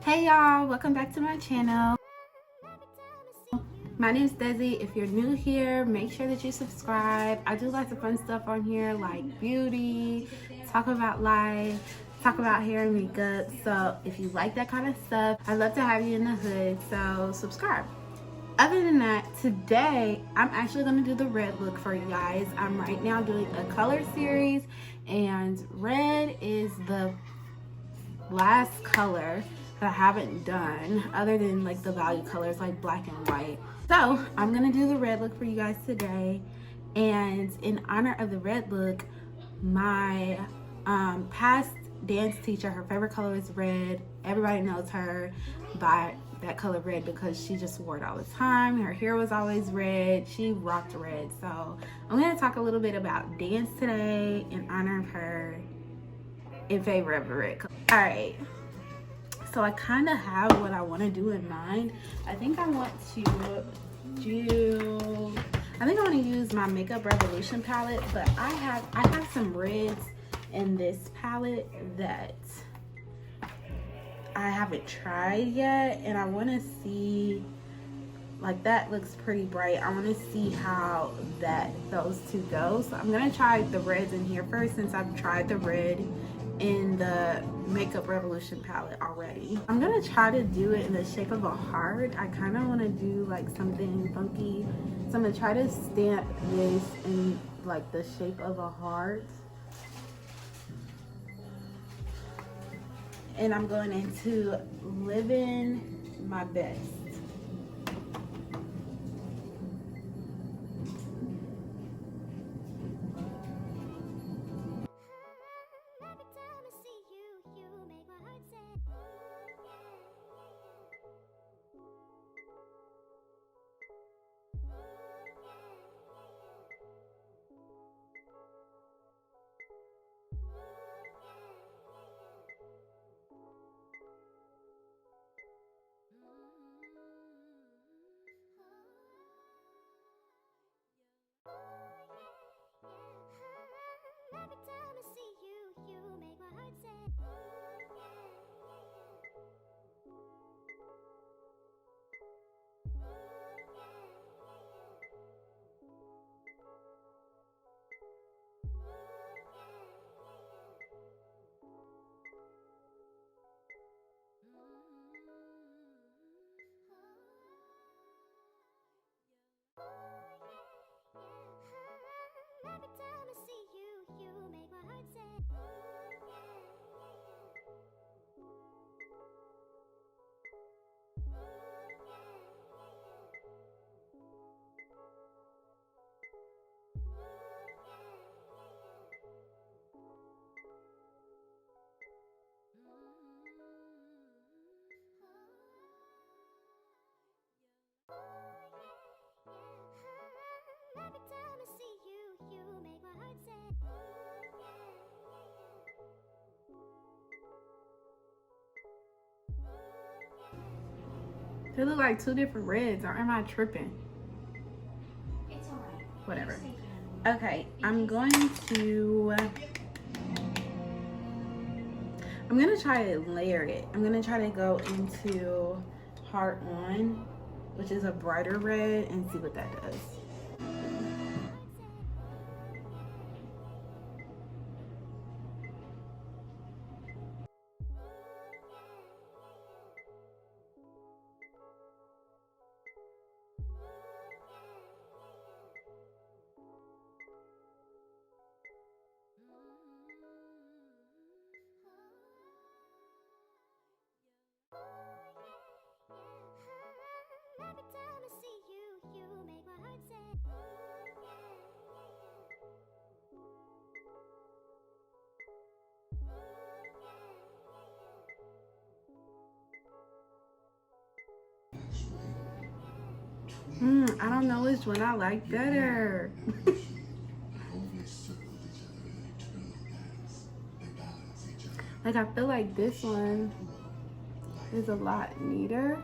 Hey y'all, welcome back to my channel. My name is Desi. If you're new here, make sure that you subscribe. I do lots of fun stuff on here like beauty, talk about life, talk about hair and makeup. So if you like that kind of stuff, I'd love to have you in the hood, so subscribe. Other than that, today I'm actually going to do the red look for you guys. I'm right now doing a color series, and red is the last color that I haven't done other than like the value colors like black and white. So I'm gonna do the red look for you guys today, and in honor of the red look, my past dance teacher, her favorite color is red. Everybody knows her by that color red because she just wore it all the time. Her hair was always red. She rocked red. So I'm gonna talk a little bit about dance today in honor of her, in favor of the red color. All right, so I kind of have what I want to do in mind. I think I want to use my Makeup Revolution palette, but I have some reds in this palette that I haven't tried yet, and I want to see, like, that looks pretty bright. I want to see how those two go. So I'm gonna try the reds in here first, since I've tried the red in the Makeup Revolution palette already. I'm gonna try to do it in the shape of a heart. I kind of want to do like something funky, so I'm gonna try to stamp this in like the shape of a heart. And I'm going into Living My Best. They look like two different reds, or am I tripping? It's alright. Whatever. Okay, I'm gonna try to layer it. I'm gonna try to go into Heart On, which is a brighter red, and see what that does. I don't know which one I like better. Like, I feel like this one is a lot neater,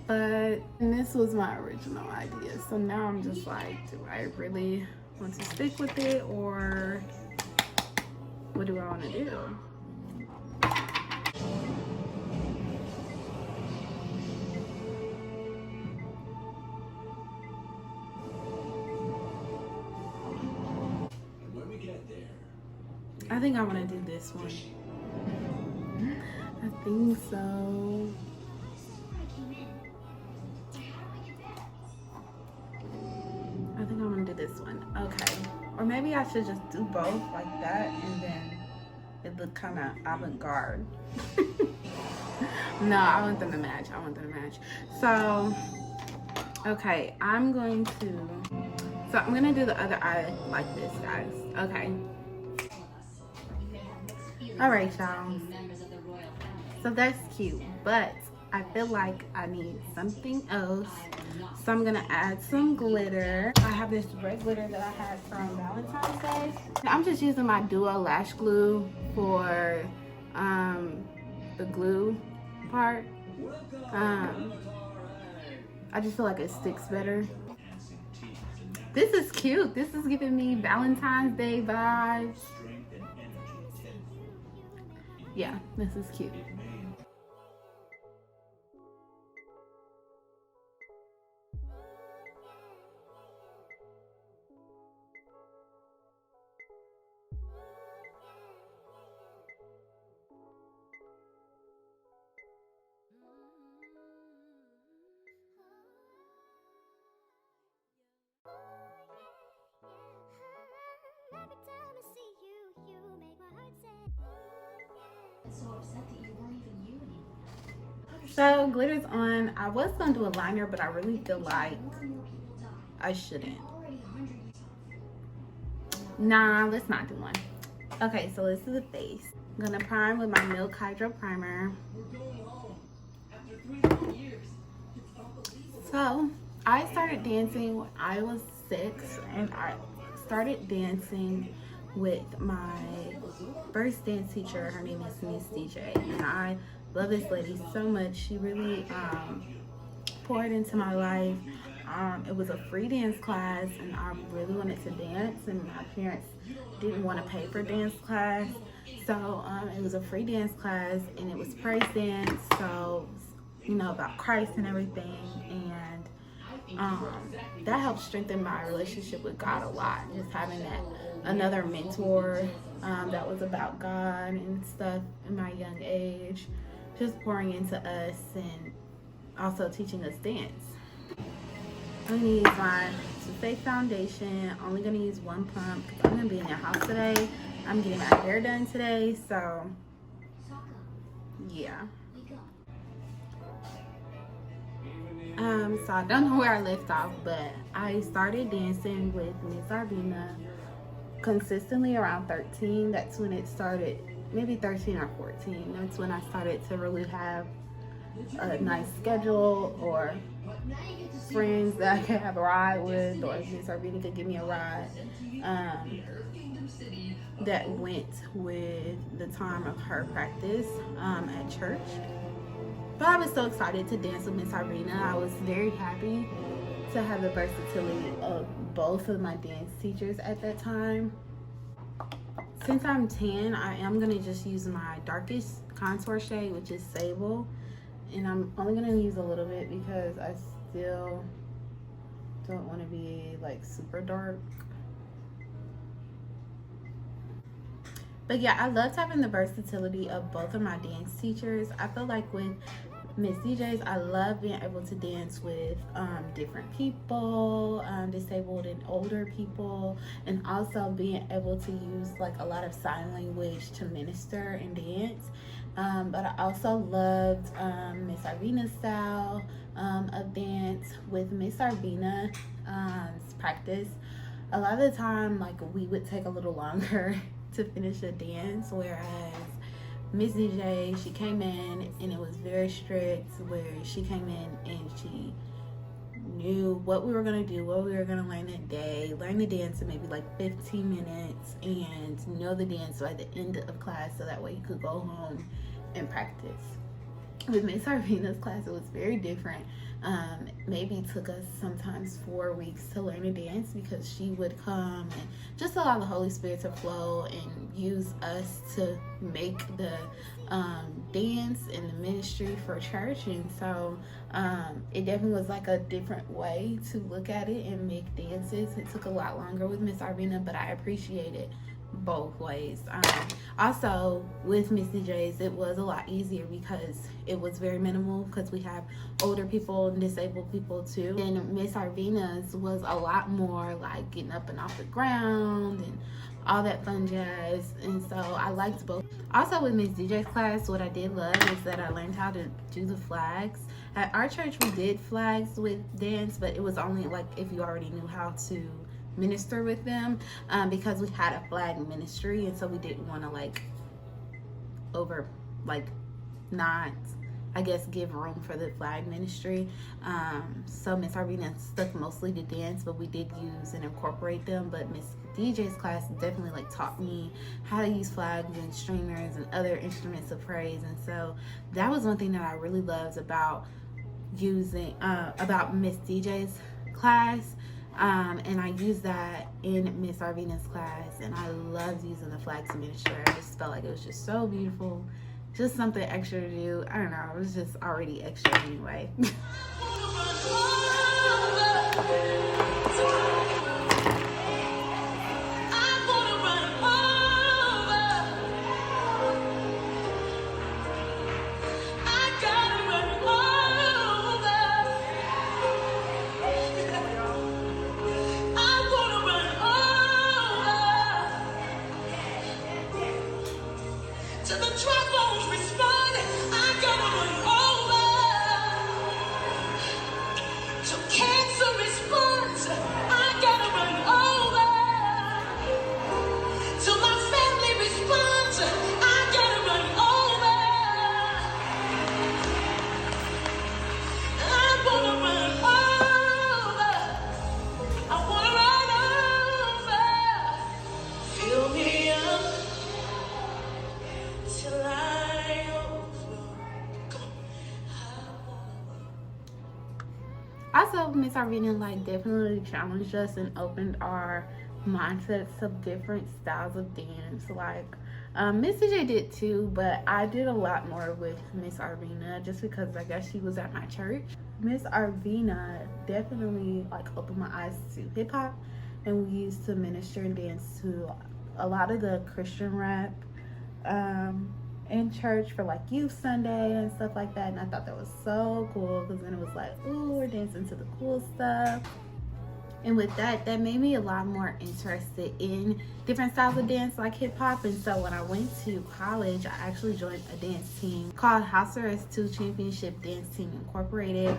but this was my original idea. So now I'm just like, do I really want to stick with it, or what do I want to do? I think I want to do this one. I think so. I think I want to do this one. Okay. Or maybe I should just do both like that, and then it look kind of avant-garde. No, I want them to match. I want them to match. So, okay, I'm going to do the other eye like this, guys. Okay. All right, y'all. So that's cute, but I feel like I need something else. So I'm gonna add some glitter. I have this red glitter that I had from Valentine's Day. I'm just using my Duo lash glue for the glue part. I just feel like it sticks better. This is cute. This is giving me Valentine's Day vibes. Yeah, this is cute. So glitter's on. I was gonna do a liner, but I really feel like I shouldn't. Nah, let's not do one. Okay, so let's do the face. I'm gonna prime with my Milk Hydro Primer. So I started dancing when I was 6, and I started dancing with my first dance teacher. Her name is Miss DJ, and I love this lady so much. She really poured into my life. It was a free dance class, and I really wanted to dance, and my parents didn't want to pay for dance class. So it was a free dance class, and it was PraiseDance, so you know, about Christ and everything. And that helped strengthen my relationship with God a lot, just having that another mentor that was about God and stuff in my young age, just pouring into us and also teaching us dance. I'm gonna use my Too foundation. Only gonna use one pump because I'm gonna be in the house today. I'm getting my hair done today, so yeah. So I don't know where I left off, but I started dancing with Miss Arvena consistently around 13. That's when it started, maybe 13 or 14. That's when I started to really have a nice schedule, or friends that I could have a ride with, or Miss Arvena could give me a ride that went with the time of her practice at church. But I was so excited to dance with Miss Arvena. I was very happy to have the versatility of both of my dance teachers at that time. Since I'm tan, I am going to just use my darkest contour shade, which is Sable. And I'm only going to use a little bit because I still don't want to be like super dark. But yeah, I loved having the versatility of both of my dance teachers. I feel like with Miss DJs, I love being able to dance with different people, disabled and older people, and also being able to use like a lot of sign language to minister and dance. But I also loved Miss Arvena's style of dance. With Miss Arvena's practice, a lot of the time, like, we would take a little longer to finish a dance, whereas Miss DJ, she came in and it was very strict, where she came in and she knew what we were going to do, what we were going to learn that day, learn the dance in maybe like 15 minutes, and know the dance by the end of class, so that way you could go home and practice. With Miss Arvena's class, it was very different. Maybe took us sometimes 4 weeks to learn a dance, because she would come and just allow the Holy Spirit to flow and use us to make the dance and the ministry for church. And so it definitely was like a different way to look at it and make dances. It took a lot longer with Miss Arvena, but I appreciated both ways. Also with Miss DJ's, it was a lot easier because it was very minimal, because we have older people and disabled people too. And Miss Arvena's was a lot more like getting up and off the ground and all that fun jazz, and so I liked both. Also with Miss DJ's class, what I did love is that I learned how to do the flags. At our church we did flags with dance, but it was only like if you already knew how to minister with them, because we had a flag ministry, and so we didn't want to not, I guess, give room for the flag ministry. So Miss Arvena stuck mostly to dance, but we did use and incorporate them. But Miss DJ's class definitely taught me how to use flags and streamers and other instruments of praise, and so that was one thing that I really loved about about Miss DJ's class. And I used that in Miss Arvena's class, and I loved using the flags to minister. I just felt like it was just so beautiful, just something extra to do. I don't know, it was just already extra anyway. Also, Miss Arvena definitely challenged us and opened our mindsets to different styles of dance. Miss DJ did too, but I did a lot more with Miss Arvena just because I guess she was at my church. Miss Arvena definitely opened my eyes to hip hop, and we used to minister and dance to a lot of the Christian rap in church for Youth Sunday and stuff like that, and I thought that was so cool because then it was ooh, we're dancing to the cool stuff. And with that made me a lot more interested in different styles of dance like hip hop. And so when I went to college, I actually joined a dance team called House Arrest 2 Championship Dance Team Incorporated.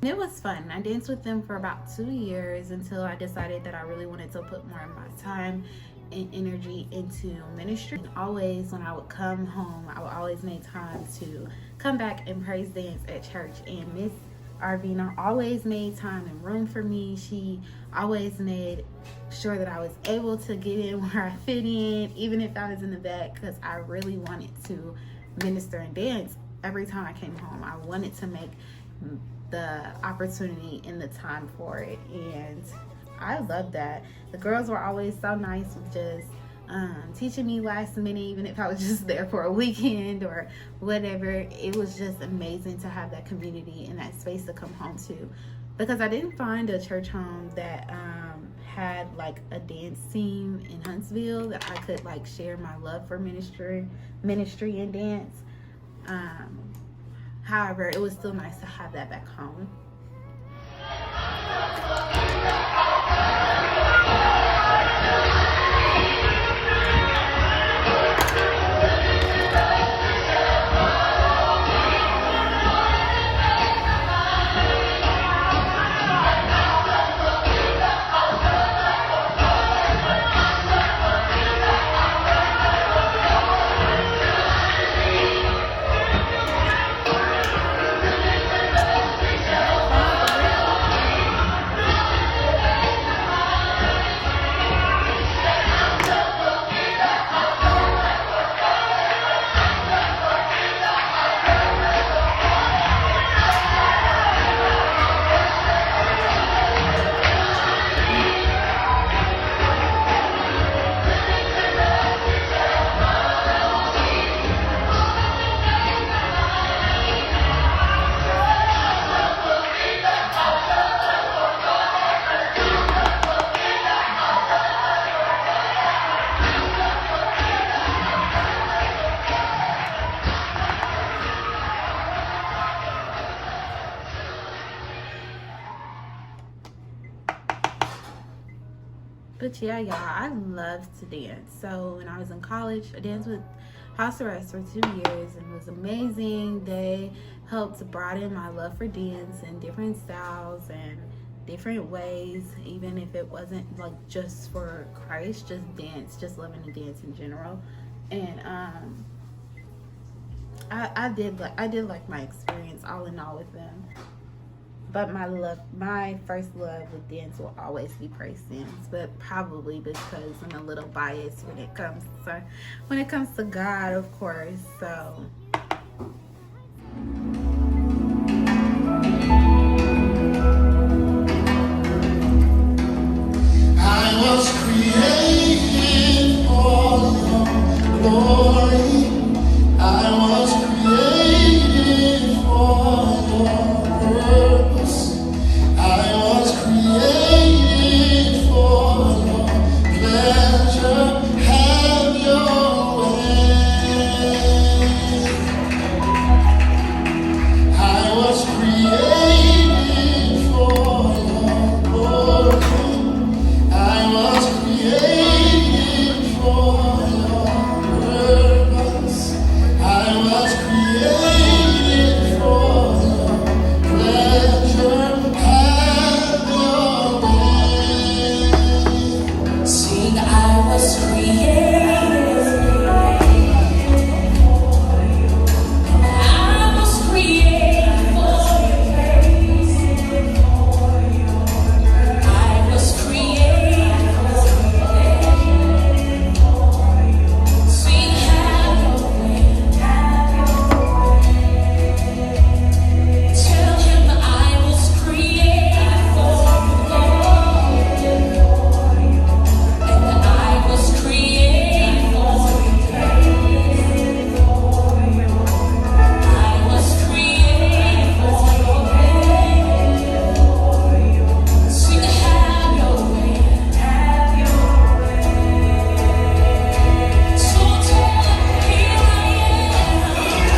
It was fun. I danced with them for about 2 years until I decided that I really wanted to put more of my time and energy into ministry. And always when I would come home, I would always make time to come back and praise dance at church. And Miss Arvena always made time and room for me. She always made sure that I was able to get in where I fit in, even if I was in the back, because I really wanted to minister and dance every time I came home. I wanted to make the opportunity and the time for it, and I love that. The girls were always so nice with just teaching me last minute, even if I was just there for a weekend or whatever. It was just amazing to have that community and that space to come home to, because I didn't find a church home that had a dance team in Huntsville that I could share my love for ministry and dance. However, it was still nice to have that back home. But yeah, y'all, I love to dance. So when I was in college, I danced with House Arrest for 2 years, and it was amazing. They helped broaden my love for dance and different styles and different ways, even if it wasn't like just for Christ, just dance, just loving to dance in general. And I did like my experience all in all with them. But my first love with dance will always be PraiseDance, but probably because I'm a little biased when it comes to God, of course. So I was created for your glory. I was created for your purpose. I was created for your pleasure. Have your way. I was created for your glory. I was created for your purpose. I was created for your pleasure. Have your way. Sing, I was created. I was created for your praise. I was created for your sing, have your way. Tell him I was created for your glory, and I was created for your praise. I was created for your glory. Sing, have your way. So tell him, here I am.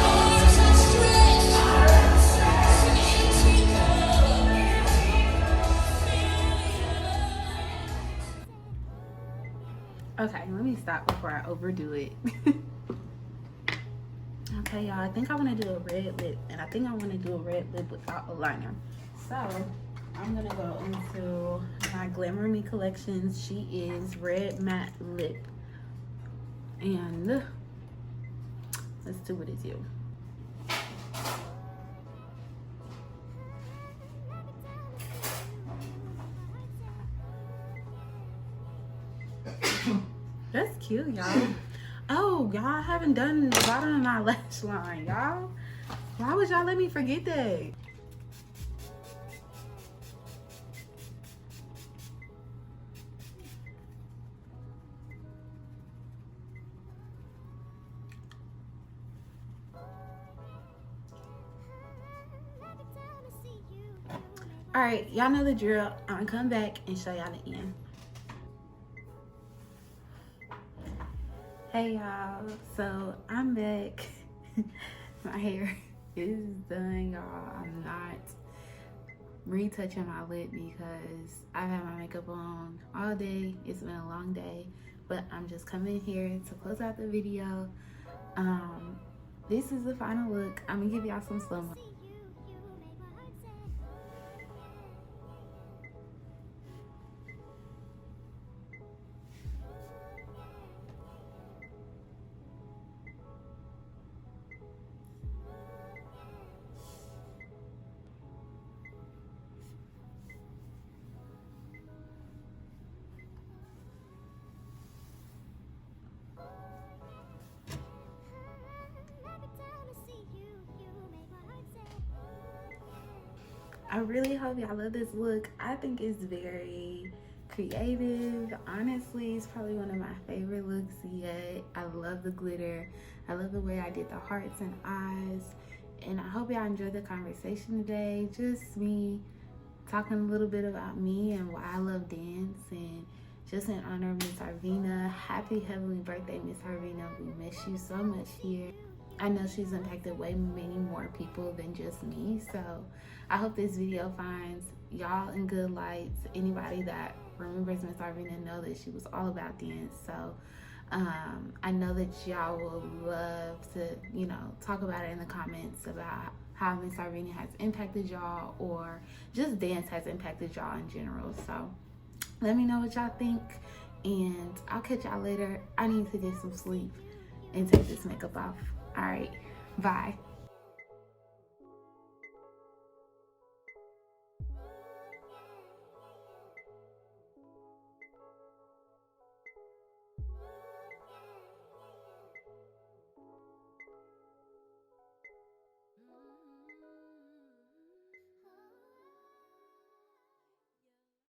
Arms outstretched. Sing, empty cup. okay, let me stop before I overdo it. Okay, y'all, I think I want to do a red lip, and I think I want to do a red lip without a liner. So I'm gonna go into my Glamour Me collections. She is red matte lip, and let's do what it do. That's cute, y'all. Oh, y'all haven't done the bottom of my lash line, y'all. Why would y'all let me forget that? All right, y'all know the drill. I'm gonna come back and show y'all the end. Hey y'all, so I'm back. My hair is done, y'all. I'm not retouching my lip because I've had my makeup on all day. It's been a long day, but I'm just coming here to close out the video. This is the final look. I'm gonna give y'all some slow-mo. I really hope y'all love this look. I think it's very creative. Honestly, it's probably one of my favorite looks yet. I love the glitter. I love the way I did the hearts and eyes. And I hope y'all enjoyed the conversation today. Just me talking a little bit about me and why I love dance, and just in honor of Miss Arvena. Happy heavenly birthday, Miss Arvena. We miss you so much here. I know she's impacted way many more people than just me, so I hope this video finds y'all in good lights. Anybody that remembers Miss Arvena know that she was all about dance. So I know that y'all will love to, you know, talk about it in the comments about how Miss Arvena has impacted y'all, or just dance has impacted y'all in general. So let me know what y'all think, and I'll catch y'all later. I need to get some sleep and take this makeup off. All right, bye.